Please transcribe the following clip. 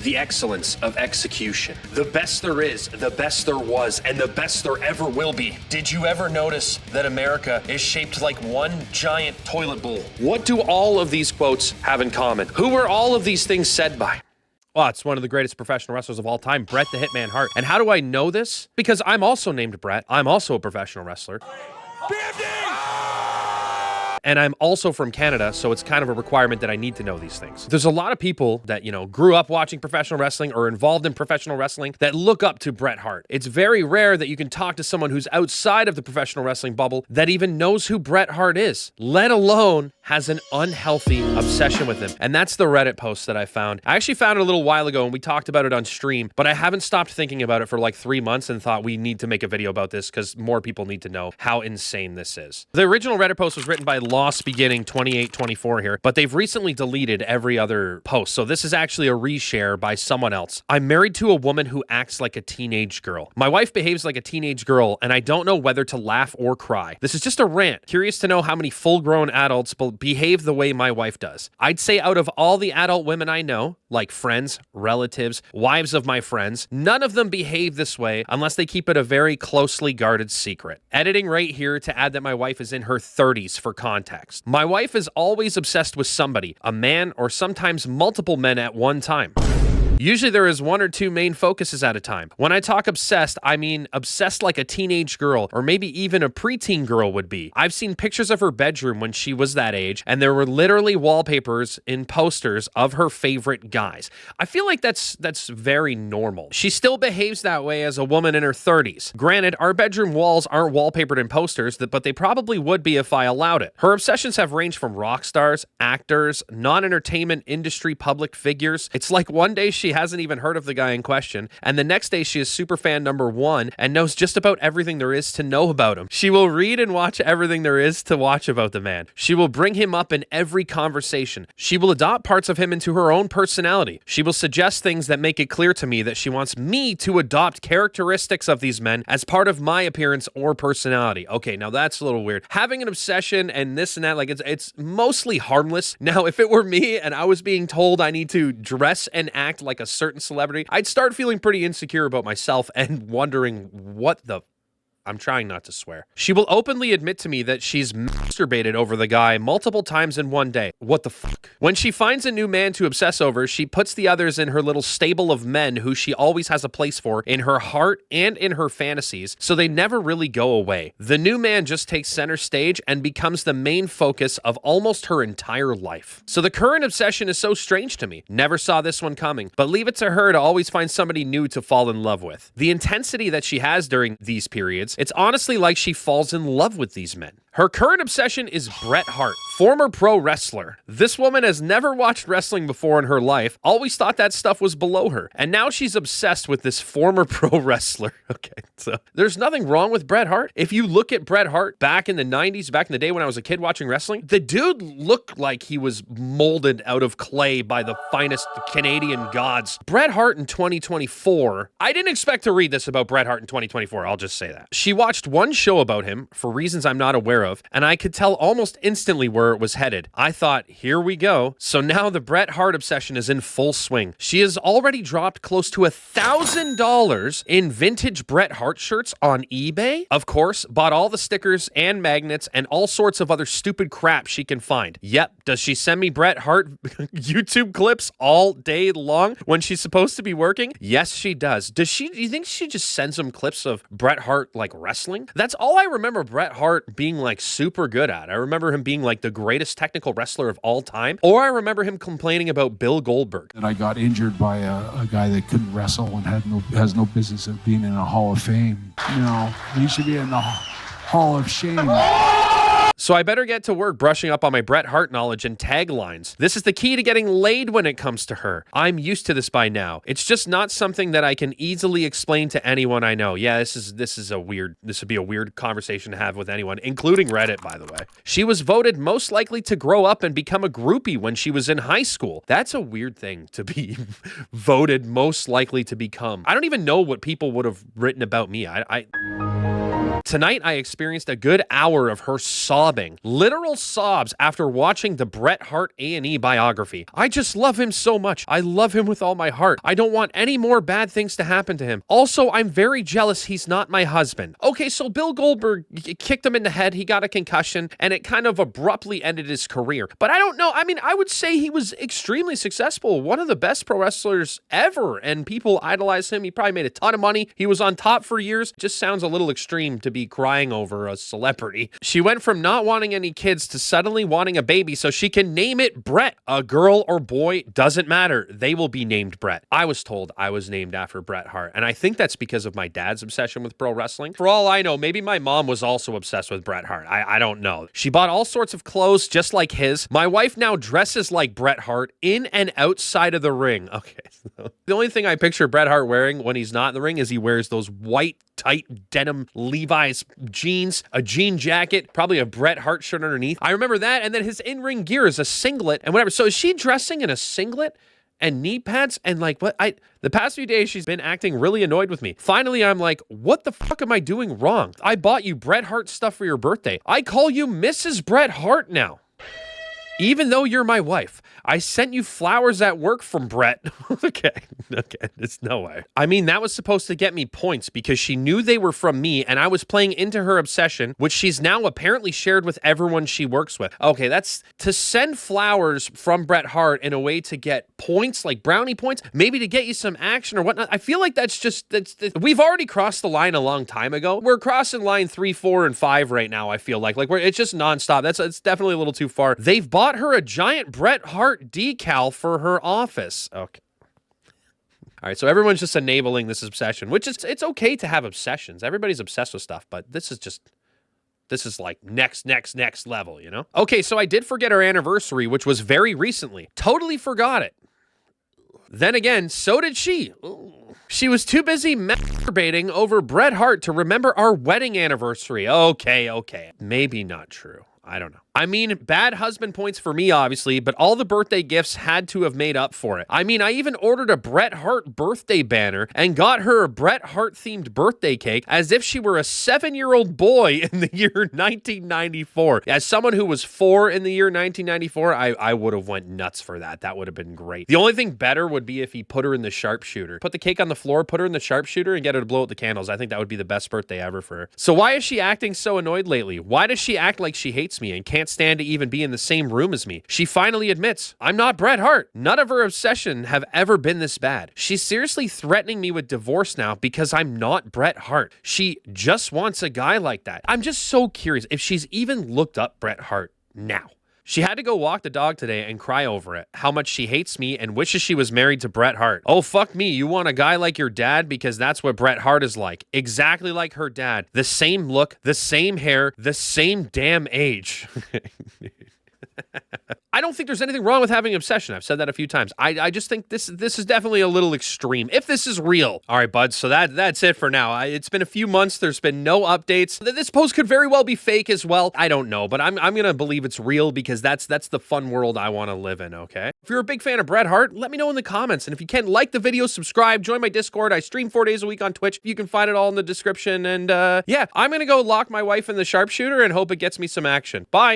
the excellence of execution. The best there is, the best there was, and the best there ever will be. Did you ever notice that America is shaped like one giant toilet bowl? What do all of these quotes have in common? Who were all of these things said by? Well, it's one of the greatest professional wrestlers of all time, Bret the Hitman Hart. And how do I know this? Because I'm also named Bret. I'm also a professional wrestler. And I'm also from Canada, so it's kind of a requirement that I need to know these things. There's a lot of people that, grew up watching professional wrestling or involved in professional wrestling that look up to Bret Hart. It's very rare that you can talk to someone who's outside of the professional wrestling bubble that even knows who Bret Hart is, let alone has an unhealthy obsession with him. And that's the Reddit post that I found. I actually found it a little while ago and we talked about it on stream, but I haven't stopped thinking about it for like 3 months and thought we need to make a video about this because more people need to know how insane this is. The original Reddit post was written by Lost Beginning 2824 here, but they've recently deleted every other post. So this is actually a reshare by someone else. I'm married to a woman who acts like a teenage girl. My wife behaves like a teenage girl and I don't know whether to laugh or cry. This is just a rant. Curious to know how many full-grown adults behave the way my wife does. I'd say out of all the adult women I know, like friends, relatives, wives of my friends, none of them behave this way unless they keep it a very closely guarded secret. Editing right here to add that my wife is in her 30s for context. My wife is always obsessed with somebody, a man or sometimes multiple men at one time. Usually there is one or two main focuses at a time. When I talk obsessed, I mean obsessed like a teenage girl or maybe even a preteen girl would be. I've seen pictures of her bedroom when she was that age and there were literally wallpapers in posters of her favorite guys. I feel like that's very normal. She still behaves that way as a woman in her 30s. Granted, our bedroom walls aren't wallpapered in posters, but they probably would be if I allowed it. Her obsessions have ranged from rock stars, actors, non-entertainment industry public figures. It's like one day she hasn't even heard of the guy in question, and the next day she is superfan number 1 and knows just about everything there is to know about him. She will read and watch everything there is to watch about the man. She will bring him up in every conversation. She will adopt parts of him into her own personality. She will suggest things that make it clear to me that she wants me to adopt characteristics of these men as part of my appearance or personality. Okay, now that's a little weird. Having an obsession and this and that, like it's mostly harmless. Now, if it were me and I was being told I need to dress and act like a certain celebrity, I'd start feeling pretty insecure about myself and wondering what the... I'm trying not to swear. She will openly admit to me that she's masturbated over the guy multiple times in one day. What the fuck? When she finds a new man to obsess over, she puts the others in her little stable of men who she always has a place for in her heart and in her fantasies, so they never really go away. The new man just takes center stage and becomes the main focus of almost her entire life. So the current obsession is so strange to me. Never saw this one coming, but leave it to her to always find somebody new to fall in love with. The intensity that she has during these periods, it's honestly like she falls in love with these men. Her current obsession is Bret Hart, former pro wrestler. This woman has never watched wrestling before in her life, always thought that stuff was below her, and now she's obsessed with this former pro wrestler. Okay, so there's nothing wrong with Bret Hart. If you look at Bret Hart back in the 90s, back in the day when I was a kid watching wrestling, the dude looked like he was molded out of clay by the finest Canadian gods. Bret Hart in 2024, I didn't expect to read this about Bret Hart in 2024, I'll just say that. She watched one show about him for reasons I'm not aware of, and I could tell almost instantly where it was headed. I thought, here we go. So now the Bret Hart obsession is in full swing. She has already dropped close to $1,000 in vintage Bret Hart shirts on eBay. Of course, bought all the stickers and magnets and all sorts of other stupid crap she can find. Yep, does she send me Bret Hart YouTube clips all day long when she's supposed to be working? Yes, she does. Do you think she just sends some clips of Bret Hart like wrestling? That's all I remember Bret Hart being like super good at. I remember him being like the greatest technical wrestler of all time, or I remember him complaining about Bill Goldberg. And I got injured by a guy that couldn't wrestle and has no business of being in a Hall of Fame. He should be in the Hall of Shame. So I better get to work brushing up on my Bret Hart knowledge and taglines. This is the key to getting laid when it comes to her. I'm used to this by now. It's just not something that I can easily explain to anyone I know. Yeah, this would be a weird conversation to have with anyone, including Reddit, by the way. She was voted most likely to grow up and become a groupie when she was in high school. That's a weird thing to be voted most likely to become. I don't even know what people would have written about me. Tonight, I experienced a good hour of her sobbing, literal sobs after watching the Bret Hart A&E biography. I just love him so much. I love him with all my heart. I don't want any more bad things to happen to him. Also, I'm very jealous he's not my husband. Okay, so Bill Goldberg kicked him in the head, he got a concussion, and it kind of abruptly ended his career. But I don't know, I mean, I would say he was extremely successful, one of the best pro wrestlers ever, and people idolize him. He probably made a ton of money. He was on top for years. Just sounds a little extreme to be crying over a celebrity. She went from not wanting any kids to suddenly wanting a baby so she can name it Bret. A girl or boy, doesn't matter. They will be named Bret. I was told I was named after Bret Hart, and I think that's because of my dad's obsession with pro wrestling. For all I know, maybe my mom was also obsessed with Bret Hart. I don't know. She bought all sorts of clothes just like his. My wife now dresses like Bret Hart in and outside of the ring. Okay. So the only thing I picture Bret Hart wearing when he's not in the ring is he wears those white, tight denim Levi's jeans, a jean jacket, probably a Bret Hart shirt underneath. I remember that. And then his in-ring gear is a singlet and whatever. So is she dressing in a singlet and knee pads? And like, what? The past few days, she's been acting really annoyed with me. Finally, I'm like, what the fuck am I doing wrong? I bought you Bret Hart stuff for your birthday. I call you Mrs. Bret Hart now. Even though you're my wife, I sent you flowers at work from Bret. Okay, there's no way. I mean, that was supposed to get me points because she knew they were from me and I was playing into her obsession, which she's now apparently shared with everyone she works with. Okay, that's to send flowers from Bret Hart in a way to get points, like brownie points, maybe to get you some action or whatnot. I feel like that's we've already crossed the line a long time ago. We're crossing line 3, 4, and 5 right now, I feel like. It's just nonstop. It's definitely a little too far. They've bought her a giant Bret Hart decal for her office. Okay. All right, so everyone's just enabling this obsession, which is, it's okay to have obsessions. Everybody's obsessed with stuff, but this is like next level, you know? Okay, so I did forget our anniversary, which was very recently. Totally forgot it. Then again, so did she. Ooh. She was too busy masturbating over Bret Hart to remember our wedding anniversary. Okay. Maybe not true. I don't know. I mean, bad husband points for me, obviously, but all the birthday gifts had to have made up for it. I mean, I even ordered a Bret Hart birthday banner and got her a Bret Hart-themed birthday cake as if she were a 7-year-old boy in the year 1994. As someone who was 4 in the year 1994, I would have went nuts for that. That would have been great. The only thing better would be if he put her in the sharpshooter. Put the cake on the floor, put her in the sharpshooter, and get her to blow out the candles. I think that would be the best birthday ever for her. So why is she acting so annoyed lately? Why does she act like she hates me and can't stand to even be in the same room as me? She finally admits, I'm not Bret Hart. None of her obsession have ever been this bad. She's seriously threatening me with divorce now because I'm not Bret Hart. She just wants a guy like that. I'm just so curious if she's even looked up Bret Hart now. She had to go walk the dog today and cry over it, how much she hates me and wishes she was married to Bret Hart. Oh, fuck me, you want a guy like your dad because that's what Bret Hart is like. Exactly like her dad. The same look, the same hair, the same damn age. I don't think there's anything wrong with having an obsession. I've said that a few times. I just think this is definitely a little extreme, if this is real. All right, buds, so that's it for now. It's been a few months. There's been no updates. This post could very well be fake as well. I don't know, but I'm going to believe it's real because that's the fun world I want to live in, okay? If you're a big fan of Bret Hart, let me know in the comments. And if you can, like the video, subscribe, join my Discord. I stream 4 days a week on Twitch. You can find it all in the description. And yeah, I'm going to go lock my wife in the sharpshooter and hope it gets me some action. Bye.